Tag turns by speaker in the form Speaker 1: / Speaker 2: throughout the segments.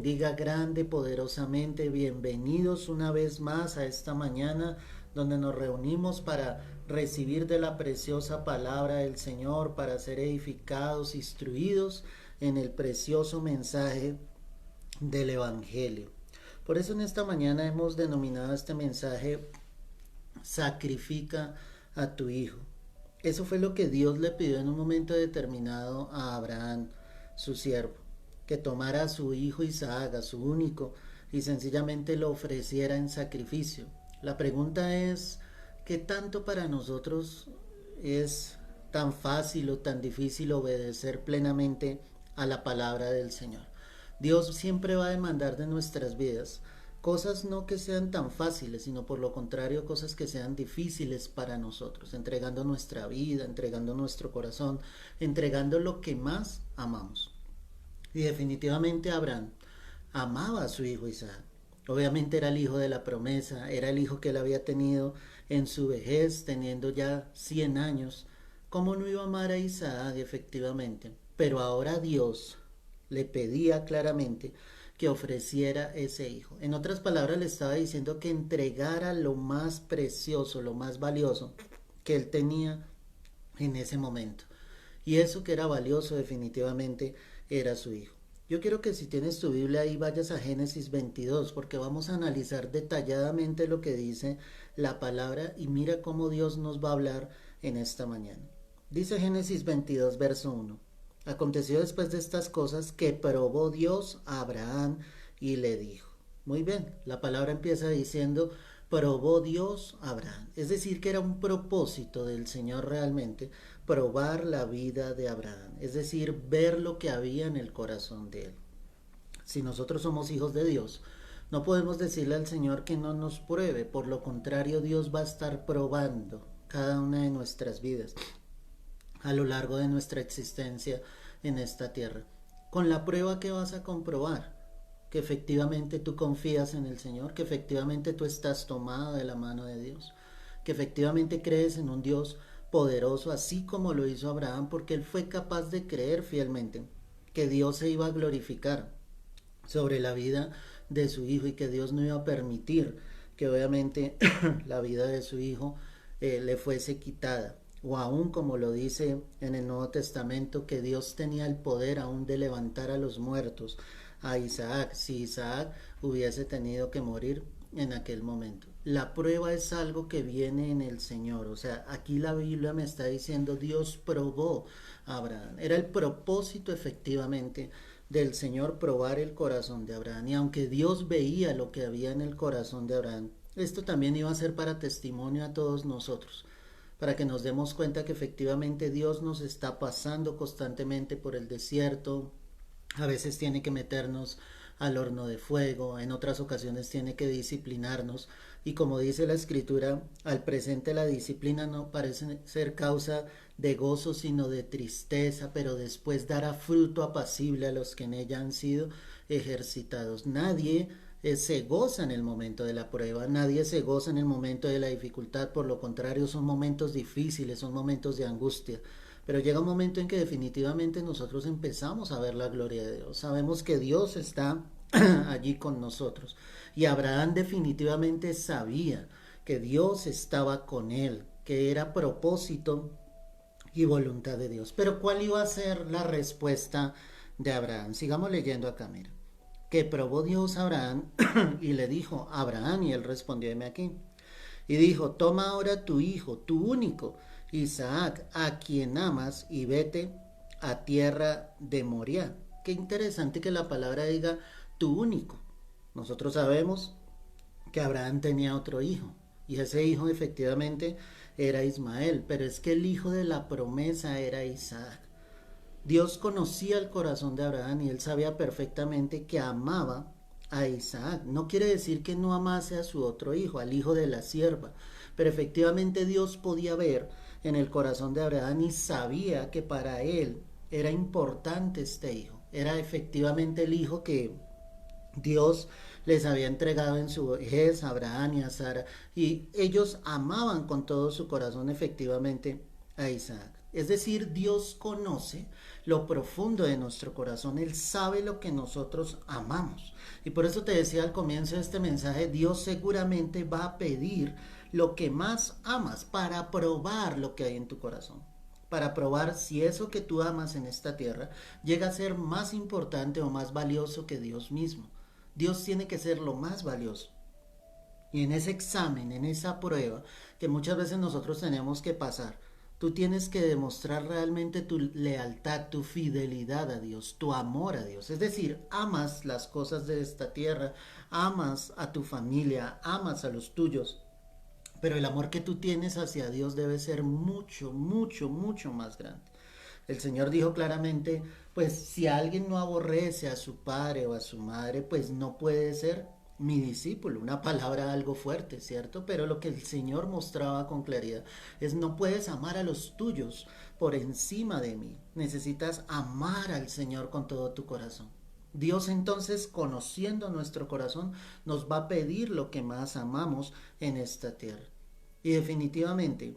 Speaker 1: Bendiga grande, poderosamente. Bienvenidos una vez más a esta mañana donde nos reunimos para recibir de la preciosa palabra del Señor, para ser edificados, instruidos en el precioso mensaje del Evangelio. Por eso en esta mañana hemos denominado este mensaje Sacrifica a tu hijo. Eso fue lo que Dios le pidió en un momento determinado a Abraham, su siervo, que tomara a su hijo Isaac, a su único, y sencillamente lo ofreciera en sacrificio. La pregunta es, ¿qué tanto para nosotros es tan fácil o tan difícil obedecer plenamente a la palabra del Señor? Dios siempre va a demandar de nuestras vidas cosas no que sean tan fáciles, sino por lo contrario cosas que sean difíciles para nosotros, entregando nuestra vida, entregando nuestro corazón, entregando lo que más amamos. Y definitivamente Abraham amaba a su hijo Isaac. Obviamente era el hijo de la promesa, era el hijo que él había tenido en su vejez, teniendo ya 100 años. ¿Cómo no iba a amar a Isaac efectivamente? Pero ahora Dios le pedía claramente que ofreciera ese hijo. En otras palabras, le estaba diciendo que entregara lo más precioso, lo más valioso que él tenía en ese momento. Y eso que era valioso definitivamente era su hijo. Yo quiero que si tienes tu Biblia ahí vayas a Génesis 22 porque vamos a analizar detalladamente lo que dice la palabra y mira cómo Dios nos va a hablar en esta mañana. Dice Génesis 22 verso 1. Aconteció después de estas cosas que probó Dios a Abraham y le dijo. Muy bien, la palabra empieza diciendo probó Dios a Abraham. Es decir, que era un propósito del Señor realmente probar la vida de Abraham. Es decir, ver lo que había en el corazón de él. Si nosotros somos hijos de Dios, no podemos decirle al Señor que no nos pruebe. Por lo contrario, Dios va a estar probando cada una de nuestras vidas a lo largo de nuestra existencia en esta tierra. Con la prueba que vas a comprobar que efectivamente tú confías en el Señor, que efectivamente tú estás tomado de la mano de Dios, que efectivamente crees en un Dios poderoso, así como lo hizo Abraham, porque él fue capaz de creer fielmente que Dios se iba a glorificar sobre la vida de su hijo y que Dios no iba a permitir que obviamente la vida de su hijo le fuese quitada, o aún como lo dice en el Nuevo Testamento, que Dios tenía el poder aún de levantar a los muertos, a Isaac, si Isaac hubiese tenido que morir en aquel momento. La prueba es algo que viene en el Señor, o sea, aquí la Biblia me está diciendo Dios probó a Abraham, era el propósito efectivamente del Señor probar el corazón de Abraham, y aunque Dios veía lo que había en el corazón de Abraham, esto también iba a ser para testimonio a todos nosotros, para que nos demos cuenta que efectivamente Dios nos está pasando constantemente por el desierto. A veces tiene que meternos al horno de fuego, en otras ocasiones tiene que disciplinarnos, y como dice la escritura, al presente la disciplina no parece ser causa de gozo sino de tristeza, pero después dará fruto apacible a los que en ella han sido ejercitados. Nadie se goza en el momento de la prueba, nadie se goza en el momento de la dificultad, por lo contrario son momentos difíciles, son momentos de angustia. Pero llega un momento en que definitivamente nosotros empezamos a ver la gloria de Dios. Sabemos que Dios está allí con nosotros. Y Abraham definitivamente sabía que Dios estaba con él, que era propósito y voluntad de Dios. Pero ¿cuál iba a ser la respuesta de Abraham? Sigamos leyendo acá, mira. Que probó Dios a Abraham y le dijo, Abraham, y él respondió, heme aquí. Y dijo, toma ahora tu hijo, tu único, Isaac, a quien amas, y vete a tierra de Moriah. Qué interesante que la palabra diga tu único. Nosotros sabemos que Abraham tenía otro hijo, y ese hijo efectivamente era Ismael, pero es que el hijo de la promesa era Isaac. Dios conocía el corazón de Abraham y él sabía perfectamente que amaba a Isaac. No quiere decir que no amase a su otro hijo, al hijo de la sierva, pero efectivamente Dios podía ver en el corazón de Abraham y sabía que para él era importante este hijo. Era efectivamente el hijo que Dios les había entregado en su vejez a Abraham y a Sara, y ellos amaban con todo su corazón efectivamente a Isaac. Es decir, Dios conoce lo profundo de nuestro corazón. Él sabe lo que nosotros amamos. Y por eso te decía al comienzo de este mensaje, Dios seguramente va a pedir lo que más amas para probar lo que hay en tu corazón. Para probar si eso que tú amas en esta tierra llega a ser más importante o más valioso que Dios mismo. Dios tiene que ser lo más valioso. Y en ese examen, en esa prueba que muchas veces nosotros tenemos que pasar, tú tienes que demostrar realmente tu lealtad, tu fidelidad a Dios, tu amor a Dios. Es decir, amas las cosas de esta tierra, amas a tu familia, amas a los tuyos, pero el amor que tú tienes hacia Dios debe ser mucho, mucho, mucho más grande. El Señor dijo claramente, pues si alguien no aborrece a su padre o a su madre, pues no puede ser mi discípulo. Una palabra algo fuerte, ¿cierto? Pero lo que el Señor mostraba con claridad es no puedes amar a los tuyos por encima de mí. Necesitas amar al Señor con todo tu corazón. Dios entonces, conociendo nuestro corazón, nos va a pedir lo que más amamos en esta tierra. Y definitivamente,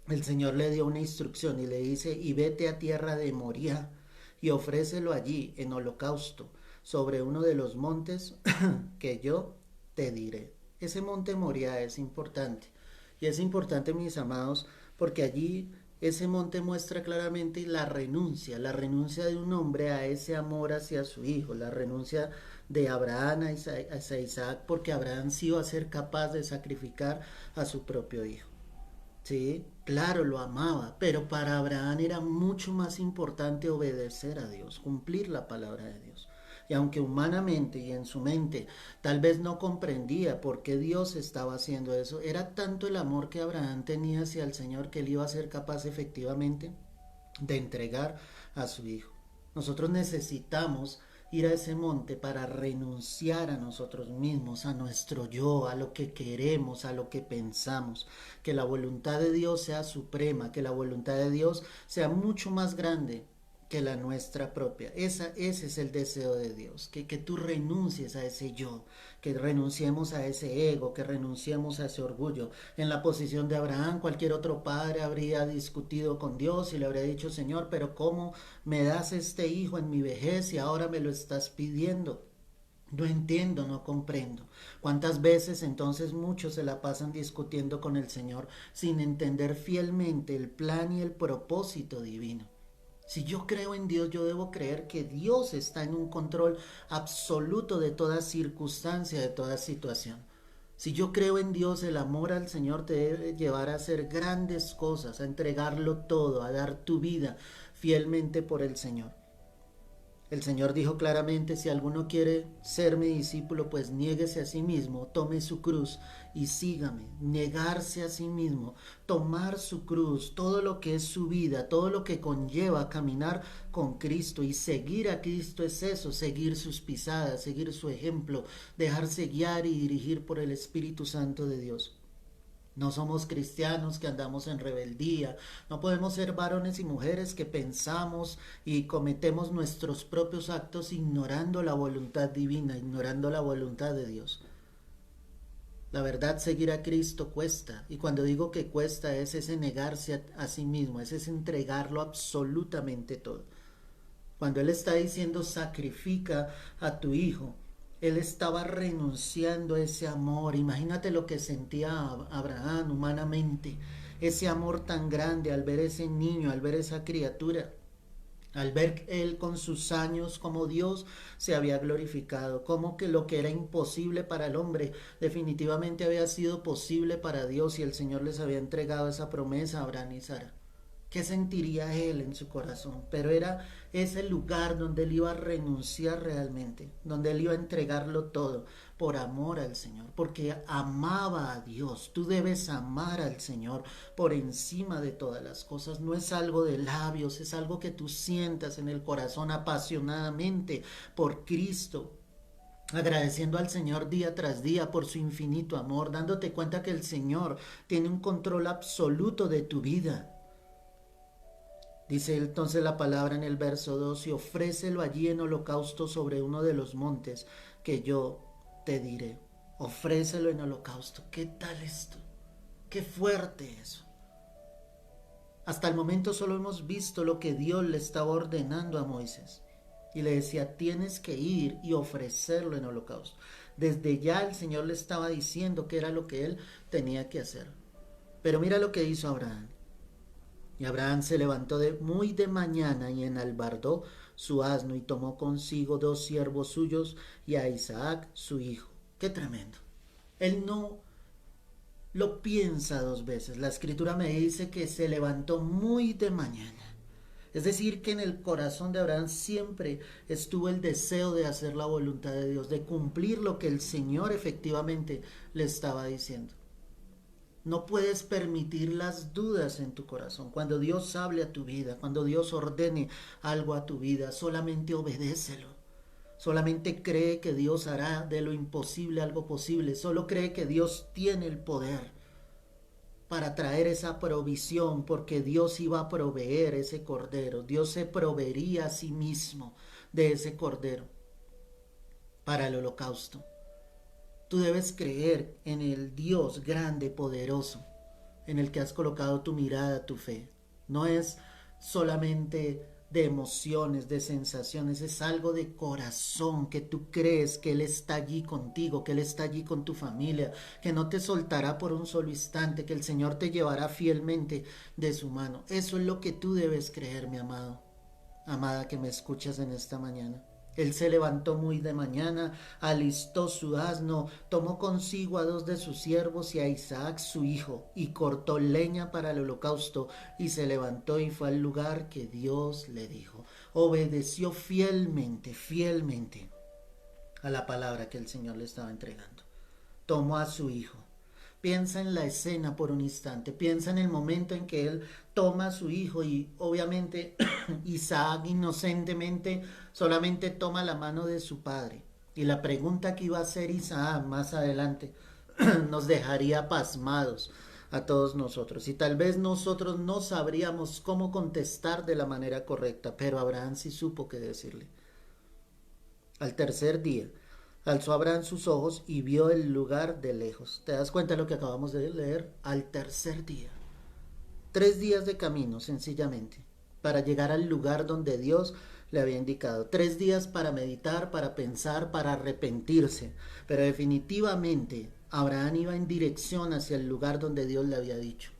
Speaker 1: el Señor le dio una instrucción y le dice, y vete a tierra de Moría y ofrécelo allí en holocausto sobre uno de los montes que yo te diré. Ese monte Moría es importante. Y es importante, mis amados, porque allí ese monte muestra claramente la renuncia de un hombre a ese amor hacia su hijo, la renuncia de Abraham hacia Isaac, porque Abraham sí iba a ser capaz de sacrificar a su propio hijo. Sí, claro, lo amaba, pero para Abraham era mucho más importante obedecer a Dios, cumplir la palabra de Dios. Y aunque humanamente y en su mente tal vez no comprendía por qué Dios estaba haciendo eso, era tanto el amor que Abraham tenía hacia el Señor que él iba a ser capaz efectivamente de entregar a su hijo. Nosotros necesitamos ir a ese monte para renunciar a nosotros mismos, a nuestro yo, a lo que queremos, a lo que pensamos, que la voluntad de Dios sea suprema, que la voluntad de Dios sea mucho más grande que la nuestra propia. Ese es el deseo de Dios, que tú renuncies a ese yo, que renunciemos a ese ego, que renunciemos a ese orgullo. En la posición de Abraham, cualquier otro padre habría discutido con Dios y le habría dicho, Señor, pero ¿cómo me das este hijo en mi vejez y ahora me lo estás pidiendo? No entiendo, no comprendo. ¿Cuántas veces entonces muchos se la pasan discutiendo con el Señor sin entender fielmente el plan y el propósito divino? Si yo creo en Dios, yo debo creer que Dios está en un control absoluto de toda circunstancia, de toda situación. Si yo creo en Dios, el amor al Señor te debe llevar a hacer grandes cosas, a entregarlo todo, a dar tu vida fielmente por el Señor. El Señor dijo claramente, si alguno quiere ser mi discípulo, pues niéguese a sí mismo, tome su cruz y sígame. Negarse a sí mismo, tomar su cruz, todo lo que es su vida, todo lo que conlleva caminar con Cristo y seguir a Cristo es eso, seguir sus pisadas, seguir su ejemplo, dejarse guiar y dirigir por el Espíritu Santo de Dios. No somos cristianos que andamos en rebeldía. No podemos ser varones y mujeres que pensamos y cometemos nuestros propios actos ignorando la voluntad divina, ignorando la voluntad de Dios. La verdad, seguir a Cristo cuesta. Y cuando digo que cuesta es ese negarse a sí mismo, es ese entregarlo absolutamente todo. Cuando Él está diciendo sacrifica a tu hijo, Él estaba renunciando a ese amor. Imagínate lo que sentía Abraham humanamente, ese amor tan grande al ver ese niño, al ver esa criatura. Al ver él con sus años como Dios se había glorificado, como que lo que era imposible para el hombre definitivamente había sido posible para Dios y el Señor les había entregado esa promesa a Abraham y Sara. ¿Qué sentiría él en su corazón? Pero era ese lugar donde él iba a renunciar realmente, donde él iba a entregarlo todo por amor al Señor, porque amaba a Dios. Tú debes amar al Señor por encima de todas las cosas. No es algo de labios, es algo que tú sientas en el corazón apasionadamente por Cristo, agradeciendo al Señor día tras día por su infinito amor, dándote cuenta que el Señor tiene un control absoluto de tu vida. Dice entonces la palabra en el verso 2, y ofrécelo allí en holocausto sobre uno de los montes que yo te diré. Ofrécelo en holocausto. ¿Qué tal esto? Qué fuerte eso. Hasta el momento solo hemos visto lo que Dios le estaba ordenando a Moisés. Y le decía, tienes que ir y ofrecerlo en holocausto. Desde ya el Señor le estaba diciendo que era lo que él tenía que hacer. Pero mira lo que hizo Abraham. Y Abraham se levantó muy de mañana y enalbardó su asno y tomó consigo 2 siervos suyos y a Isaac su hijo. Qué tremendo. Él no lo piensa 2 veces. La escritura me dice que se levantó muy de mañana. Es decir, que en el corazón de Abraham siempre estuvo el deseo de hacer la voluntad de Dios, de cumplir lo que el Señor efectivamente le estaba diciendo. No puedes permitir las dudas en tu corazón. Cuando Dios hable a tu vida, cuando Dios ordene algo a tu vida, solamente obedécelo. Solamente cree que Dios hará de lo imposible algo posible. Solo cree que Dios tiene el poder para traer esa provisión, porque Dios iba a proveer ese cordero. Dios se proveería a sí mismo de ese cordero para el holocausto. Tú debes creer en el Dios grande, poderoso, en el que has colocado tu mirada, tu fe. No es solamente de emociones, de sensaciones, es algo de corazón, que tú crees que Él está allí contigo, que Él está allí con tu familia, que no te soltará por un solo instante, que el Señor te llevará fielmente de su mano. Eso es lo que tú debes creer, mi amado, amada que me escuchas en esta mañana. Él se levantó muy de mañana, alistó su asno, tomó consigo a 2 de sus siervos y a Isaac su hijo, y cortó leña para el holocausto, y se levantó y fue al lugar que Dios le dijo. Obedeció fielmente a la palabra que el Señor le estaba entregando. Tomó a su hijo. Piensa en la escena por un instante, piensa en el momento en que él toma a su hijo y obviamente Isaac inocentemente solamente toma la mano de su padre. Y la pregunta que iba a hacer Isaac más adelante nos dejaría pasmados a todos nosotros. Y tal vez nosotros no sabríamos cómo contestar de la manera correcta, pero Abraham sí supo qué decirle. Al tercer día, alzó Abraham sus ojos y vio el lugar de lejos. ¿Te das cuenta de lo que acabamos de leer? Al tercer día. 3 días de camino, sencillamente, para llegar al lugar donde Dios le había indicado. 3 días para meditar, para pensar, para arrepentirse. Pero definitivamente Abraham iba en dirección hacia el lugar donde Dios le había dicho.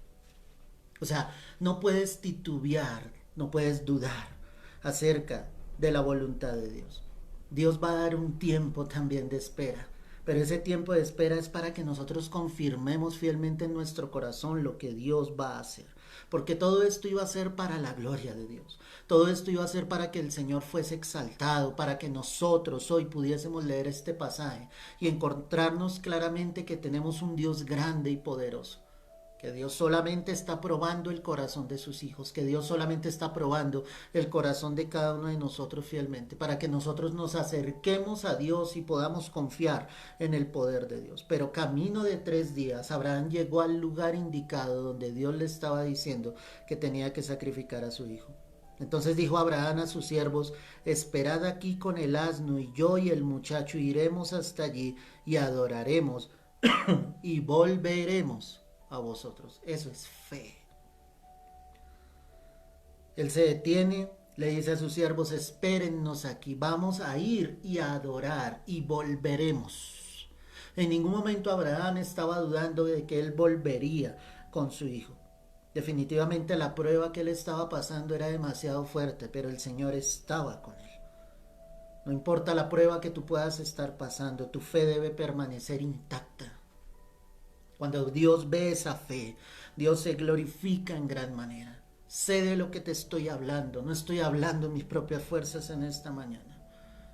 Speaker 1: O sea, no puedes titubear, no puedes dudar acerca de la voluntad de Dios. Dios va a dar un tiempo también de espera, pero ese tiempo de espera es para que nosotros confirmemos fielmente en nuestro corazón lo que Dios va a hacer. Porque todo esto iba a ser para la gloria de Dios. Todo esto iba a ser para que el Señor fuese exaltado, para que nosotros hoy pudiésemos leer este pasaje y encontrarnos claramente que tenemos un Dios grande y poderoso. Que Dios solamente está probando el corazón de sus hijos, que Dios solamente está probando el corazón de cada uno de nosotros fielmente, para que nosotros nos acerquemos a Dios y podamos confiar en el poder de Dios. Pero camino de 3 días, Abraham llegó al lugar indicado donde Dios le estaba diciendo que tenía que sacrificar a su hijo. Entonces dijo Abraham a sus siervos: esperad aquí con el asno, y yo y el muchacho iremos hasta allí y adoraremos y volveremos a vosotros. Eso es fe. Él se detiene, le dice a sus siervos: espérennos aquí, vamos a ir y a adorar y volveremos. En ningún momento Abraham estaba dudando de que él volvería con su hijo. Definitivamente la prueba que él estaba pasando era demasiado fuerte, pero el Señor estaba con él. No importa la prueba que tú puedas estar pasando, tu fe debe permanecer intacta. Cuando Dios ve esa fe, Dios se glorifica en gran manera. Sé de lo que te estoy hablando. No estoy hablando en mis propias fuerzas en esta mañana.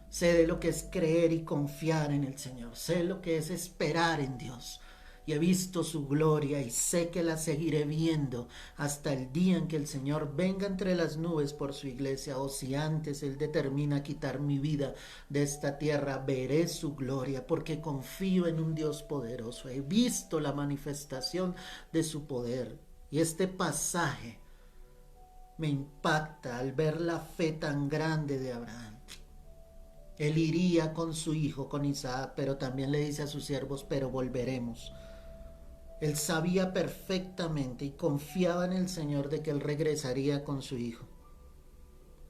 Speaker 1: Sé de lo que es creer y confiar en el Señor. Sé lo que es esperar en Dios. Y he visto su gloria y sé que la seguiré viendo hasta el día en que el Señor venga entre las nubes por su iglesia, o si antes Él determina quitar mi vida de esta tierra, veré su gloria porque confío en un Dios poderoso. He visto la manifestación de su poder. Y este pasaje me impacta al ver la fe tan grande de Abraham. Él iría con su hijo, con Isaac, pero también le dice a sus siervos: pero volveremos. Él sabía perfectamente y confiaba en el Señor de que Él regresaría con su hijo.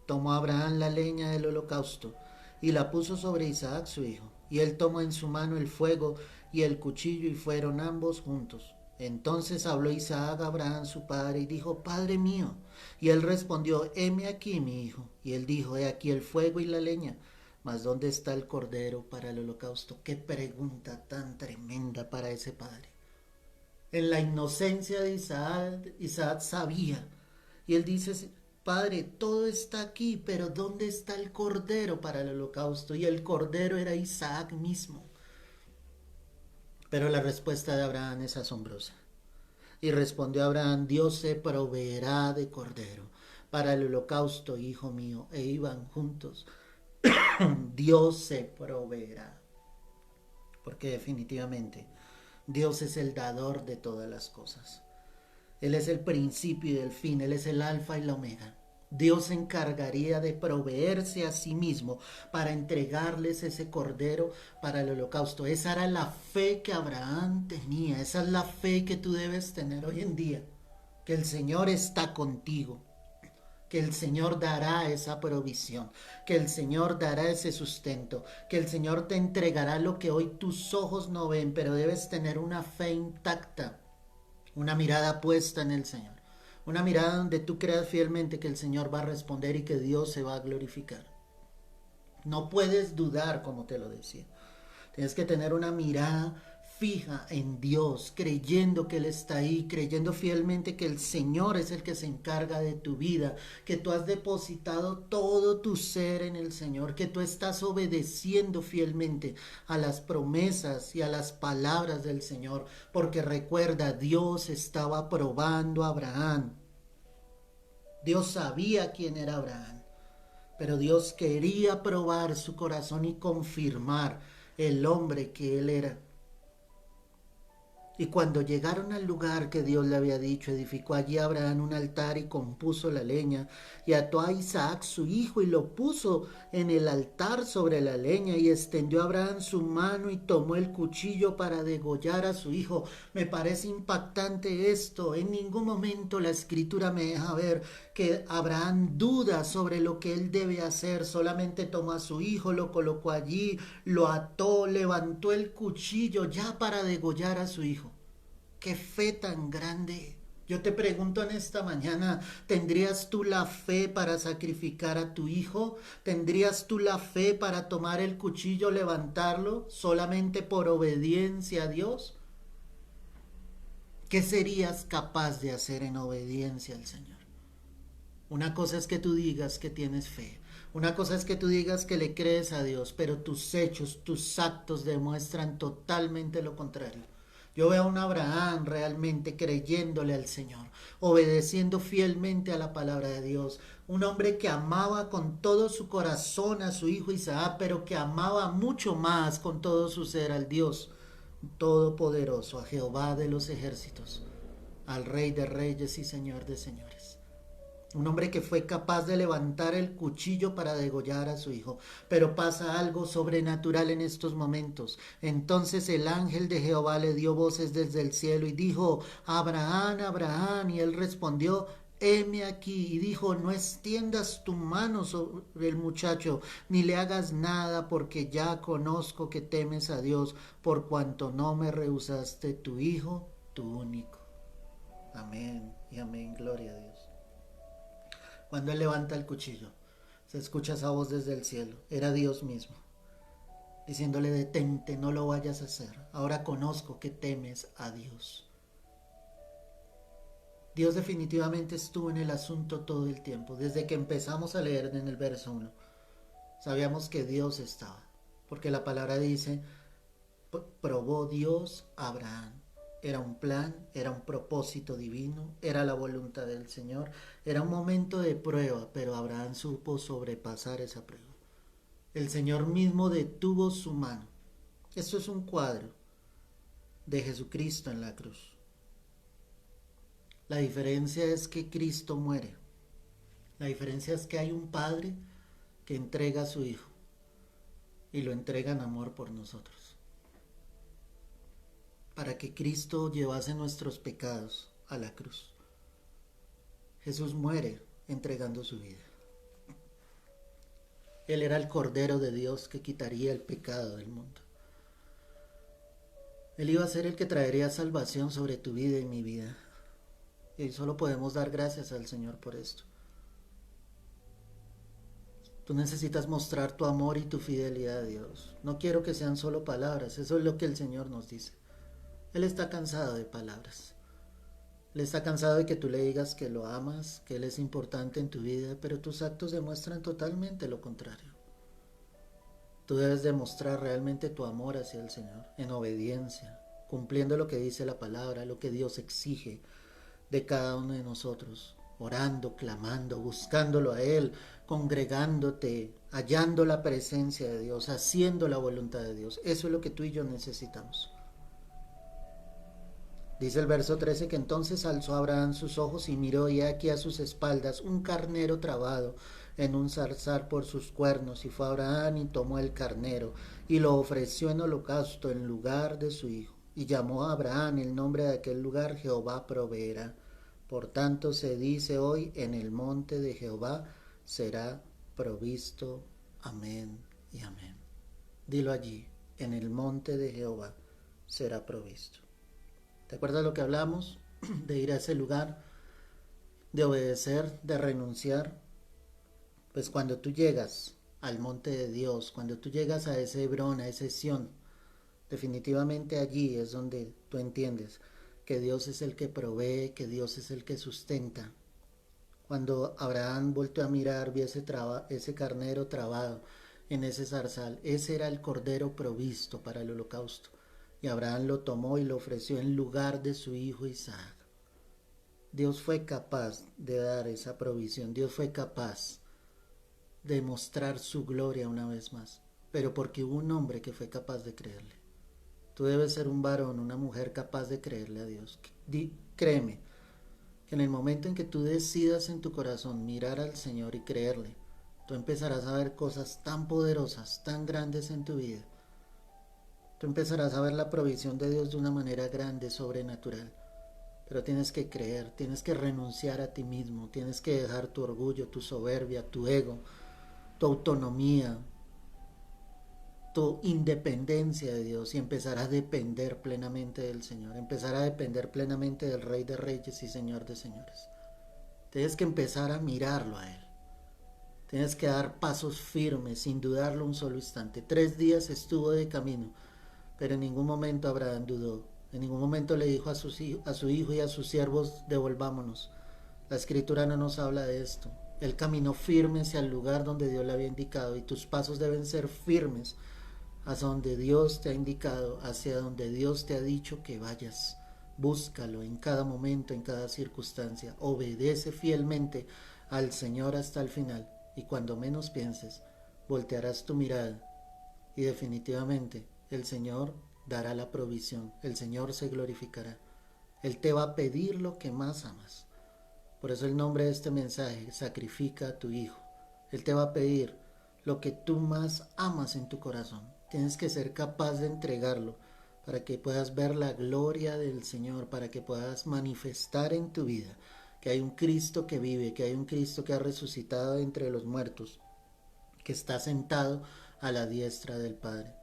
Speaker 1: Tomó Abraham la leña del holocausto y la puso sobre Isaac su hijo. Y él tomó en su mano el fuego y el cuchillo y fueron ambos juntos. Entonces habló Isaac a Abraham su padre y dijo: Padre mío. Y él respondió: Heme aquí mi hijo. Y él dijo: He aquí el fuego y la leña, mas ¿dónde está el cordero para el holocausto? Qué pregunta tan tremenda para ese padre. En la inocencia de Isaac, Isaac sabía. Y él dice: Padre, todo está aquí, pero ¿dónde está el cordero para el holocausto? Y el cordero era Isaac mismo. Pero la respuesta de Abraham es asombrosa. Y respondió Abraham: Dios se proveerá de cordero para el holocausto, hijo mío. E iban juntos. Dios se proveerá. Porque definitivamente Dios es el dador de todas las cosas. Él es el principio y el fin, Él es el alfa y la omega. Dios se encargaría de proveerse a sí mismo para entregarles ese cordero para el holocausto. Esa era la fe que Abraham tenía, esa es la fe que tú debes tener hoy en día, que el Señor está contigo, que el Señor dará esa provisión, que el Señor dará ese sustento, que el Señor te entregará lo que hoy tus ojos no ven, pero debes tener una fe intacta, una mirada puesta en el Señor. Una mirada donde tú creas fielmente que el Señor va a responder y que Dios se va a glorificar. No puedes dudar, como te lo decía. Tienes que tener una mirada fija en Dios, creyendo que Él está ahí, creyendo fielmente que el Señor es el que se encarga de tu vida, que tú has depositado todo tu ser en el Señor, que tú estás obedeciendo fielmente a las promesas y a las palabras del Señor, porque recuerda, Dios estaba probando a Abraham. Dios sabía quién era Abraham, pero Dios quería probar su corazón y confirmar el hombre que él era. Y cuando llegaron al lugar que Dios le había dicho, edificó allí Abraham un altar y compuso la leña, y ató a Isaac su hijo y lo puso en el altar sobre la leña, y extendió Abraham su mano y tomó el cuchillo para degollar a su hijo. Me parece impactante esto. En ningún momento la escritura me deja ver que Abraham duda sobre lo que él debe hacer. Solamente tomó a su hijo, lo colocó allí, lo ató, levantó el cuchillo ya para degollar a su hijo. ¡Qué fe tan grande! Yo te pregunto en esta mañana, ¿tendrías tú la fe para sacrificar a tu hijo? ¿Tendrías tú la fe para tomar el cuchillo, levantarlo solamente por obediencia a Dios? ¿Qué serías capaz de hacer en obediencia al Señor? Una cosa es que tú digas que tienes fe. Una cosa es que tú digas que le crees a Dios, pero tus hechos, tus actos demuestran totalmente lo contrario. Yo veo a un Abraham realmente creyéndole al Señor, obedeciendo fielmente a la palabra de Dios. Un hombre que amaba con todo su corazón a su hijo Isaac, pero que amaba mucho más con todo su ser al Dios Todopoderoso, a Jehová de los ejércitos, al Rey de reyes y Señor de señores. Un hombre que fue capaz de levantar el cuchillo para degollar a su hijo. Pero pasa algo sobrenatural en estos momentos. Entonces el ángel de Jehová le dio voces desde el cielo y dijo: Abraham, Abraham. Y él respondió: heme aquí. Y dijo: no extiendas tu mano sobre el muchacho, ni le hagas nada, porque ya conozco que temes a Dios, por cuanto no me rehusaste tu hijo, tu único. Amén y amén. Gloria a Dios. Cuando él levanta el cuchillo, se escucha esa voz desde el cielo. Era Dios mismo, diciéndole: detente, no lo vayas a hacer. Ahora conozco que temes a Dios. Dios definitivamente estuvo en el asunto todo el tiempo. Desde que empezamos a leer en el verso 1, sabíamos que Dios estaba. Porque la palabra dice: probó Dios a Abraham. Era un plan, era un propósito divino, era la voluntad del Señor, era un momento de prueba, pero Abraham supo sobrepasar esa prueba. El Señor mismo detuvo su mano. Esto es un cuadro de Jesucristo en la cruz. La diferencia es que Cristo muere. La diferencia es que hay un Padre que entrega a su Hijo y lo entrega en amor por nosotros. para que Cristo llevase nuestros pecados a la cruz. Jesús muere entregando su vida. Él era el Cordero de Dios que quitaría el pecado del mundo. Él iba a ser el que traería salvación sobre tu vida y mi vida. Y solo podemos dar gracias al Señor por esto. Tú necesitas mostrar tu amor y tu fidelidad a Dios. No quiero que sean solo palabras, eso es lo que el Señor nos dice. Él está cansado de palabras. Él está cansado de que tú le digas que lo amas, que Él es importante en tu vida, pero tus actos demuestran totalmente lo contrario. Tú debes demostrar realmente tu amor hacia el Señor, en obediencia, cumpliendo lo que dice la palabra, lo que Dios exige de cada uno de nosotros, orando, clamando, buscándolo a Él, congregándote, hallando la presencia de Dios, haciendo la voluntad de Dios. Eso es lo que tú y yo necesitamos. Dice el verso 13 que entonces alzó Abraham sus ojos y miró, y aquí a sus espaldas un carnero trabado en un zarzal por sus cuernos, y fue Abraham y tomó el carnero y lo ofreció en holocausto en lugar de su hijo, y llamó a Abraham el nombre de aquel lugar Jehová proveerá. Por tanto se dice hoy, en el monte de Jehová será provisto. Amén y amén. Dilo allí, en el monte de Jehová será provisto. ¿Te acuerdas lo que hablamos? De ir a ese lugar, de obedecer, de renunciar. Pues cuando tú llegas al monte de Dios, cuando tú llegas a ese Hebrón, a ese Sión, definitivamente allí es donde tú entiendes que Dios es el que provee, que Dios es el que sustenta. Cuando Abraham volvió a mirar, vio ese carnero trabado en ese zarzal. Ese era el cordero provisto para el holocausto. Y Abraham lo tomó y lo ofreció en lugar de su hijo Isaac. Dios fue capaz de dar esa provisión. Dios fue capaz de mostrar su gloria una vez más. Pero porque hubo un hombre que fue capaz de creerle. Tú debes ser un varón, una mujer capaz de creerle a Dios. Créeme, que en el momento en que tú decidas en tu corazón mirar al Señor y creerle, tú empezarás a ver cosas tan poderosas, tan grandes en tu vida. Tú empezarás a ver la provisión de Dios de una manera grande, sobrenatural. Pero tienes que creer, tienes que renunciar a ti mismo, tienes que dejar tu orgullo, tu soberbia, tu ego, tu autonomía, tu independencia de Dios y empezar a depender plenamente del Señor, empezar a depender plenamente del Rey de Reyes y Señor de Señores. Tienes que empezar a mirarlo a Él. Tienes que dar pasos firmes, sin dudarlo un solo instante. 3 días estuvo de camino, pero en ningún momento Abraham dudó. En ningún momento le dijo a su hijo y a sus siervos, devolvámonos. La Escritura no nos habla de esto. Él caminó firme hacia el lugar donde Dios le había indicado, y tus pasos deben ser firmes hacia donde Dios te ha indicado, hacia donde Dios te ha dicho que vayas. Búscalo en cada momento, en cada circunstancia. Obedece fielmente al Señor hasta el final, y cuando menos pienses, voltearás tu mirada y definitivamente el Señor dará la provisión, el Señor se glorificará. Él te va a pedir lo que más amas. Por eso el nombre de este mensaje, sacrifica a tu hijo. Él te va a pedir lo que tú más amas en tu corazón. Tienes que ser capaz de entregarlo para que puedas ver la gloria del Señor, para que puedas manifestar en tu vida que hay un Cristo que vive, que hay un Cristo que ha resucitado entre los muertos, que está sentado a la diestra del Padre.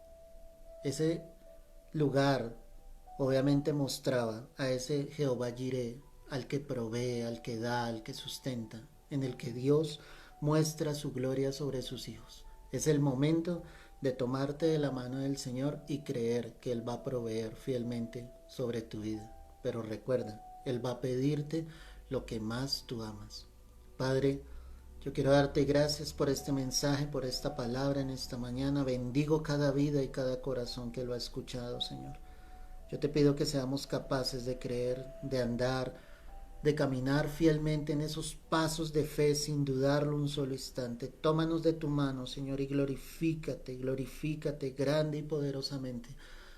Speaker 1: Ese lugar obviamente mostraba a ese Jehová Jireh, al que provee, al que da, al que sustenta, en el que Dios muestra su gloria sobre sus hijos. Es el momento de tomarte de la mano del Señor y creer que Él va a proveer fielmente sobre tu vida. Pero recuerda, Él va a pedirte lo que más tú amas. Padre, yo quiero darte gracias por este mensaje, por esta palabra en esta mañana. Bendigo cada vida y cada corazón que lo ha escuchado, Señor. Yo te pido que seamos capaces de creer, de andar, de caminar fielmente en esos pasos de fe sin dudarlo un solo instante. Tómanos de tu mano, Señor, y glorifícate grande y poderosamente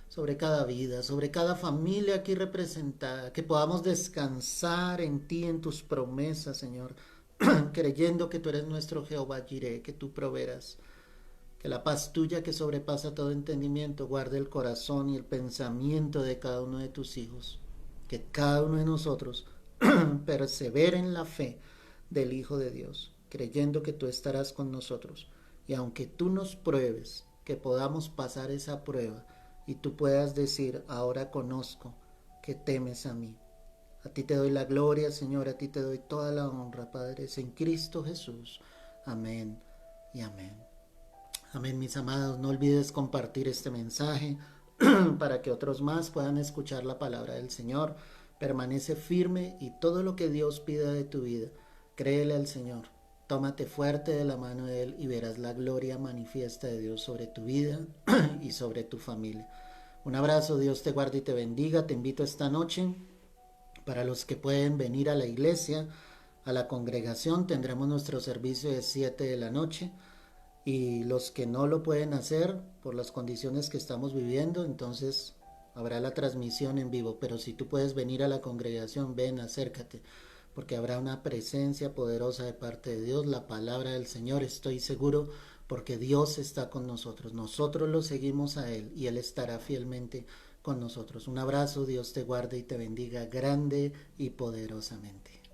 Speaker 1: sobre cada vida, sobre cada familia aquí representada, que podamos descansar en ti, en tus promesas, Señor, creyendo que tú eres nuestro Jehová Jireh, que tú proveerás. Que la paz tuya que sobrepasa todo entendimiento guarde el corazón y el pensamiento de cada uno de tus hijos. Que cada uno de nosotros persevere en la fe del Hijo de Dios, creyendo que tú estarás con nosotros. Y aunque tú nos pruebes, que podamos pasar esa prueba y tú puedas decir, ahora conozco que temes a mí. A ti te doy la gloria, Señor, a ti te doy toda la honra, Padre, es en Cristo Jesús. Amén y amén. Amén, mis amados, no olvides compartir este mensaje para que otros más puedan escuchar la palabra del Señor. Permanece firme y todo lo que Dios pida de tu vida, créele al Señor. Tómate fuerte de la mano de Él y verás la gloria manifiesta de Dios sobre tu vida y sobre tu familia. Un abrazo, Dios te guarde y te bendiga. Te invito esta noche, para los que pueden venir a la iglesia, a la congregación, tendremos nuestro servicio de 7 de la noche. Y los que no lo pueden hacer por las condiciones que estamos viviendo, entonces habrá la transmisión en vivo. Pero si tú puedes venir a la congregación, ven, acércate, porque habrá una presencia poderosa de parte de Dios, la palabra del Señor, estoy seguro, porque Dios está con nosotros. Nosotros lo seguimos a Él y Él estará fielmente con nosotros. Un abrazo, Dios te guarde y te bendiga grande y poderosamente.